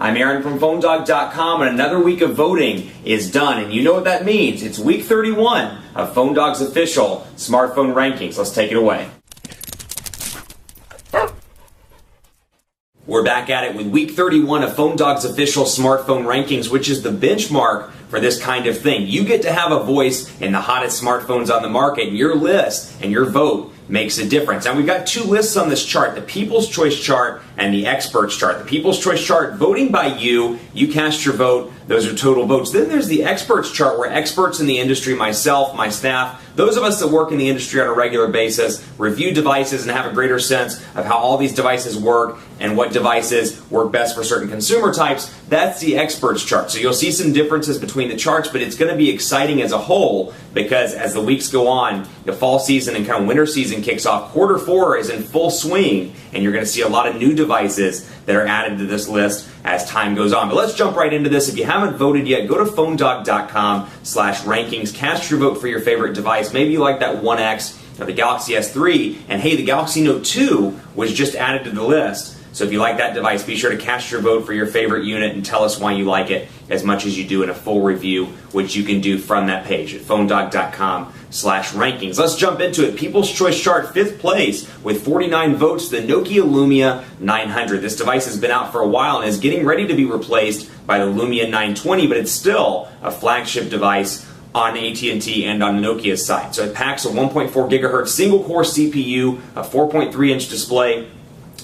I'm Aaron from PhoneDog.com, and another week of voting is done. And you know what that means. It's week 31 of PhoneDog's official smartphone rankings. Let's take it away. We're back at it with week 31 of PhoneDog's official smartphone rankings, which is the benchmark for this kind of thing. You get to have a voice in the hottest smartphones on the market, and your list and your vote makes a difference. Now, we've got two lists on this chart, the People's Choice chart and the Experts chart. The People's Choice chart, voting by you cast your vote, those are total votes. Then there's the Experts chart, where experts in the industry, myself, my staff, those of us that work in the industry on a regular basis, review devices and have a greater sense of how all these devices work and what devices work best for certain consumer types. That's the Experts chart. So you'll see some differences between the charts, but it's going to be exciting as a whole, because as the weeks go on, the fall season and kind of winter season kicks off. Quarter 4 is in full swing, and you're going to see a lot of new devices that are added to this list as time goes on. But let's jump right into this. If you haven't voted yet, go to PhoneDog.com/rankings. Cast your vote for your favorite device. Maybe you like that 1X or the Galaxy S3, and hey, the Galaxy Note 2 was just added to the list. So if you like that device, be sure to cast your vote for your favorite unit and tell us why you like it as much as you do in a full review, which you can do from that page at PhoneDog.com/rankings. Let's jump into it. People's Choice chart, 5th place with 49 votes, the Nokia Lumia 900. This device has been out for a while and is getting ready to be replaced by the Lumia 920, but it's still a flagship device on AT&T and on Nokia's side. So it packs a 1.4 gigahertz single-core CPU, a 4.3-inch display,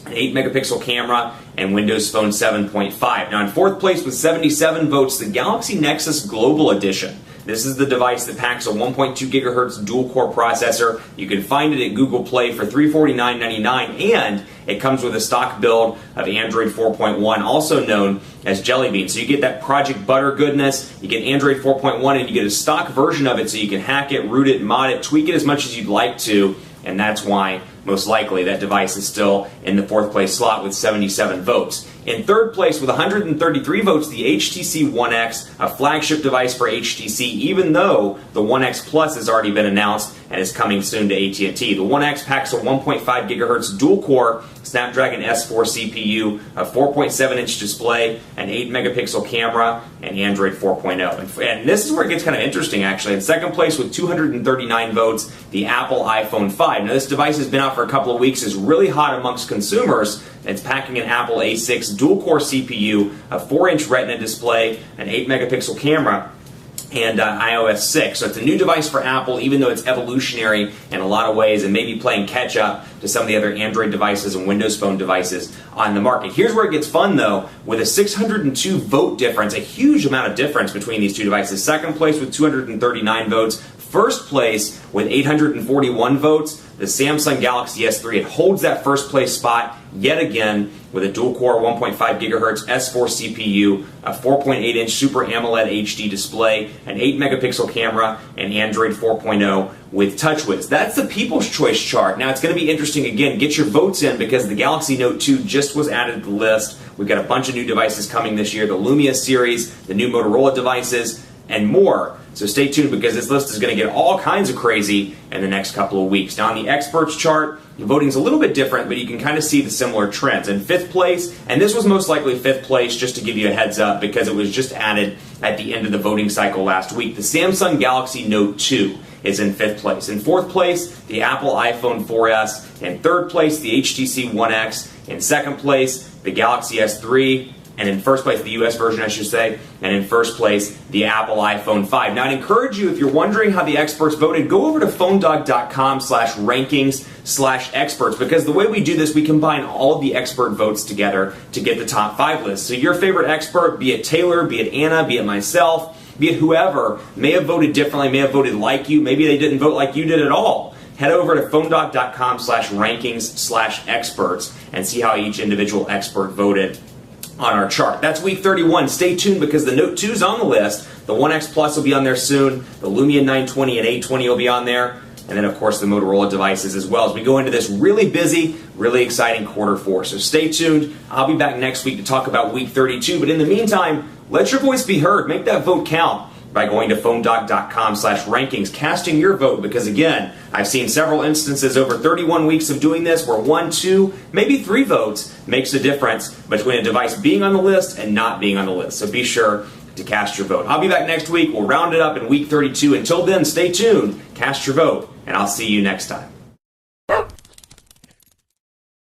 an 8-megapixel camera, and Windows Phone 7.5. Now in 4th place with 77 votes, the Galaxy Nexus Global Edition. This is the device that packs a 1.2 gigahertz dual-core processor. You can find it at Google Play for $349.99, and it comes with a stock build of Android 4.1, also known as Jelly Bean. So you get that Project Butter goodness, you get Android 4.1, and you get a stock version of it so you can hack it, root it, mod it, tweak it as much as you'd like to, and that's why most likely that device is still in the 4th place slot with 77 votes. In 3rd place with 133 votes, the HTC One X, a flagship device for HTC, even though the One X Plus has already been announced and is coming soon to AT&T. The One X packs a 1.5 gigahertz dual-core Snapdragon S4 CPU, a 4.7-inch display, an 8-megapixel camera, and Android 4.0. And this is where it gets kind of interesting, actually. In 2nd place with 239 votes, the Apple iPhone 5. Now, this device has been out for a couple of weeks, is really hot amongst consumers. It's packing an Apple A6 dual-core CPU, a 4-inch Retina display, an 8-megapixel camera, and iOS 6. So it's a new device for Apple, even though it's evolutionary in a lot of ways and maybe playing catch-up to some of the other Android devices and Windows Phone devices on the market. Here's where it gets fun, though, with a 602 vote difference, a huge amount of difference between these two devices. 2nd place with 239 votes. 1st place with 841 votes, the Samsung Galaxy S3. It holds that 1st place spot yet again with a dual-core 1.5 gigahertz S4 CPU, a 4.8-inch Super AMOLED HD display, an 8-megapixel camera, and Android 4.0 with TouchWiz. That's the People's Choice chart. Now, it's going to be interesting, again, get your votes in, because the Galaxy Note 2 just was added to the list. We've got a bunch of new devices coming this year, the Lumia series, the new Motorola devices, and more. So stay tuned, because this list is going to get all kinds of crazy in the next couple of weeks. Now on the Experts chart, the voting's a little bit different, but you can kind of see the similar trends. In 5th place, and this was most likely 5th place, just to give you a heads up, because it was just added at the end of the voting cycle last week, the Samsung Galaxy Note 2 is in 5th place. In 4th place, the Apple iPhone 4S. In 3rd place, the HTC One X. In 2nd place, the Galaxy S3. And in 1st place, the US version, I should say, and in 1st place, the Apple iPhone 5. Now, I'd encourage you, if you're wondering how the experts voted, go over to PhoneDog.com/rankings/experts, because the way we do this, we combine all of the expert votes together to get the top 5 list. So your favorite expert, be it Taylor, be it Anna, be it myself, be it whoever, may have voted differently, may have voted like you, maybe they didn't vote like you did at all. Head over to PhoneDog.com/rankings/experts and see how each individual expert voted on our chart. That's week 31. Stay tuned, because the Note 2 is on the list. The One X Plus will be on there soon. The Lumia 920 and 820 will be on there. And then, of course, the Motorola devices as well, as we go into this really busy, really exciting quarter 4. So stay tuned. I'll be back next week to talk about week 32. But in the meantime, let your voice be heard. Make that vote count. by going to PhoneDoc.com/rankings, casting your vote, because again, I've seen several instances over 31 weeks of doing this where 1, 2, maybe 3 votes makes a difference between a device being on the list and not being on the list. So be sure to cast your vote. I'll be back next week. We'll round it up in week 32. Until then, stay tuned, cast your vote, and I'll see you next time.